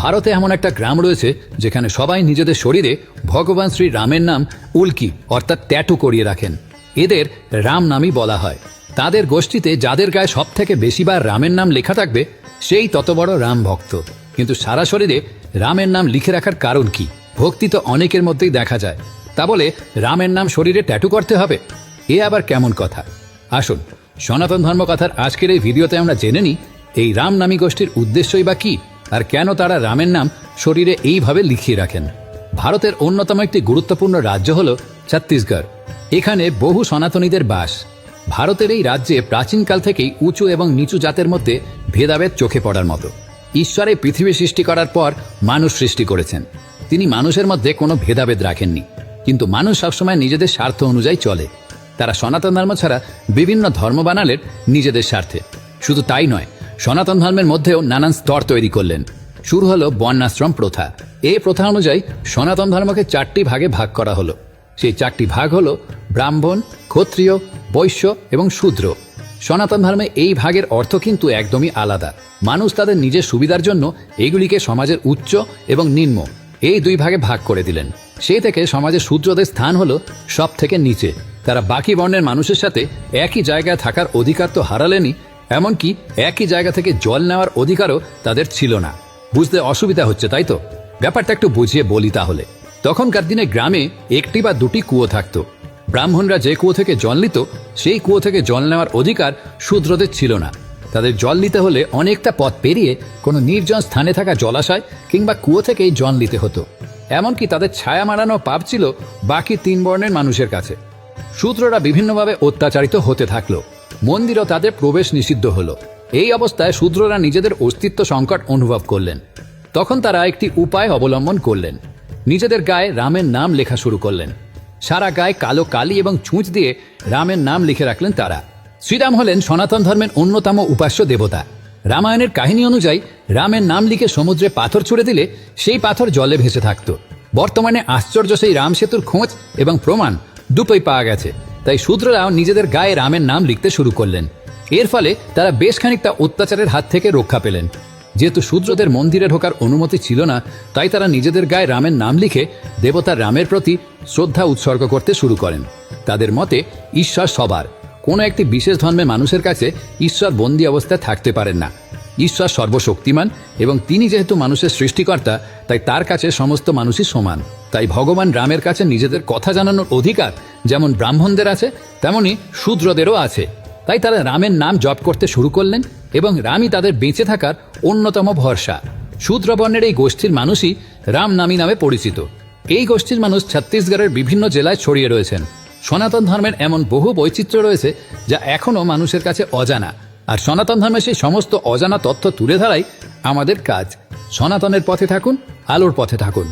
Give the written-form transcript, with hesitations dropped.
ভারতে এমন একটা গ্রাম রয়েছে যেখানে সবাই নিজেদের শরীরে ভগবান শ্রী রামের নাম উল্কি অর্থাৎ ট্যাটু করিয়ে রাখেন। এদের রাম নামই বলা হয়। তাদের গোষ্ঠীতে যাদের গায়ে সব থেকে বেশিবার রামের নাম লেখা থাকবে সেই তত বড় রাম ভক্ত। কিন্তু সারা শরীরে রামের নাম লিখে রাখার কারণ কি? ভক্তি তো অনেকের মধ্যেই দেখা যায়, তা বলে রামের নাম শরীরে ট্যাটু করতে হবে? এ আবার কেমন কথা? আসুন সনাতন ধর্মকথার আজকের এই ভিডিওতে আমরা জেনে নিই এই রাম নামী গোষ্ঠীর উদ্দেশ্যই বা কি, আর কেন তারা রামের নাম শরীরে এইভাবে লিখিয়ে রাখেন। ভারতের অন্যতম একটি গুরুত্বপূর্ণ রাজ্য হল ছত্তিশগড়। এখানে বহু সনাতনীদের বাস। ভারতের এই রাজ্যে প্রাচীনকাল থেকেই উঁচু এবং নিচু জাতের মধ্যে ভেদাভেদ চোখে পড়ার মতো। ঈশ্বরে পৃথিবী সৃষ্টি করার পর মানুষ সৃষ্টি করেছেন। তিনি মানুষের মধ্যে কোনো ভেদাভেদ রাখেননি, কিন্তু মানুষ সবসময় নিজেদের স্বার্থ অনুযায়ী চলে। তারা সনাতন ধর্ম ছাড়া বিভিন্ন ধর্ম বানালেন নিজেদের স্বার্থে। শুধু তাই নয়, সনাতন ধর্মের মধ্যেও নানান স্তর তৈরি করলেন। শুরু হলো বর্ণাশ্রম প্রথা। এই প্রথা অনুযায়ী সনাতন ধর্মকে 4টি ভাগে ভাগ করা হলো। সেই 4টি ভাগ হলো ব্রাহ্মণ, ক্ষত্রিয়, বৈশ্য এবং শূদ্র। সনাতন ধর্মে এই ভাগের অর্থ কিন্তু একদমই আলাদা। মানুষ তাদের নিজের সুবিধার জন্য এইগুলিকে সমাজের উচ্চ এবং নিম্ন এই 2 ভাগে ভাগ করে দিলেন। সেই থেকে সমাজের শূদ্রদের স্থান হলো সব থেকে নিচে। তারা বাকি বর্ণের মানুষের সাথে একই জায়গায় থাকার অধিকার তো হারালেনই, এমনকি একই জায়গা থেকে জল নেওয়ার অধিকারও তাদের ছিল না। বুঝতে অসুবিধা হচ্ছে তাই তো? ব্যাপারটা একটু বুঝিয়ে বলি তাহলে। তখনকার দিনে গ্রামে 1টি বা 2টি কুয়ো থাকত। ব্রাহ্মণরা যে কুয়ো থেকে জল নিত সেই কুয়ো থেকে জল নেওয়ার অধিকার শূদ্রদের ছিল না। তাদের জল নিতে হলে অনেকটা পথ পেরিয়ে কোনো নির্জন স্থানে থাকা জলাশয় কিংবা কুয়ো থেকেই জল নিতে হতো। এমনকি তাদের ছায়া মারানো পাপ ছিল বাকি 3 বর্ণের মানুষের কাছে। শূদ্ররা বিভিন্নভাবে অত্যাচারিত হতে থাকলো। মন্দিরও তাদের প্রবেশ নিষিদ্ধ হলো। এই অবস্থায় শূদ্ররা নিজেদের অস্তিত্ব সংকট অনুভব করলেন। তখন তারা একটি উপায় অবলম্বন করলেন। নিজেদের গায়ে রামের নাম লেখা শুরু করলেন। সারা গায়ে কালো কালি এবং ছুঁচ দিয়ে রামের নাম লিখে রাখলেন তারা। শ্রীরাম হলেন সনাতন ধর্মের অন্যতম উপাস্য দেবতা। রামায়ণের কাহিনী অনুযায়ী রামের নাম লিখে সমুদ্রে পাথর ছুড়ে দিলে সেই পাথর জলে ভেসে থাকত। বর্তমানে আশ্চর্য সেই রাম সেতুর খোঁজ এবং প্রমাণ দুটোই পাওয়া গেছে। তাই শূদ্ররাও নিজেদের গায়ে রামের নাম লিখতে শুরু করলেন। এর ফলে তারা বেশ খানিকটা অত্যাচারের হাত থেকে রক্ষা পেলেন। যেহেতু শূদ্রদের মন্দিরে ঢোকার অনুমতি ছিল না, তাই তারা নিজেদের গায়ে রামের নাম লিখে দেবতা রামের প্রতি শ্রদ্ধা উৎসর্গ করতে শুরু করেন। তাদের মতে ঈশ্বর সবার, কোনো একটি বিশেষ ধর্মের মানুষের কাছে ঈশ্বর বন্দী অবস্থায় থাকতে পারেন না। ঈশ্বর সর্বশক্তিমান এবং তিনি যেহেতু মানুষের সৃষ্টিকর্তা, তাই তার কাছে সমস্ত মানুষই সমান। তাই ভগবান রামের কাছে নিজেদের কথা জানানোর অধিকার যেমন ব্রাহ্মণদের আছে তেমনি শূদ্রদেরও আছে। তাই তারা রামের নাম জপ করতে শুরু করলেন এবং রামই তাদের বেঁচে থাকার অন্যতম ভরসা। শূদ্রবর্ণের এই গোষ্ঠীর মানুষই রাম নামী নামে পরিচিত। এই গোষ্ঠীর মানুষ ছত্তিশগড়ের বিভিন্ন জেলায় ছড়িয়ে রয়েছেন। সনাতন ধর্মের এমন বহু বৈচিত্র্য রয়েছে যা এখনও মানুষের কাছে অজানা। আর সনাতন ধর্মের সেই সমস্ত অজানা তথ্য তুলে ধরাই আমাদের কাজ। সনাতনের পথে থাকুন, আলোর পথে থাকুন।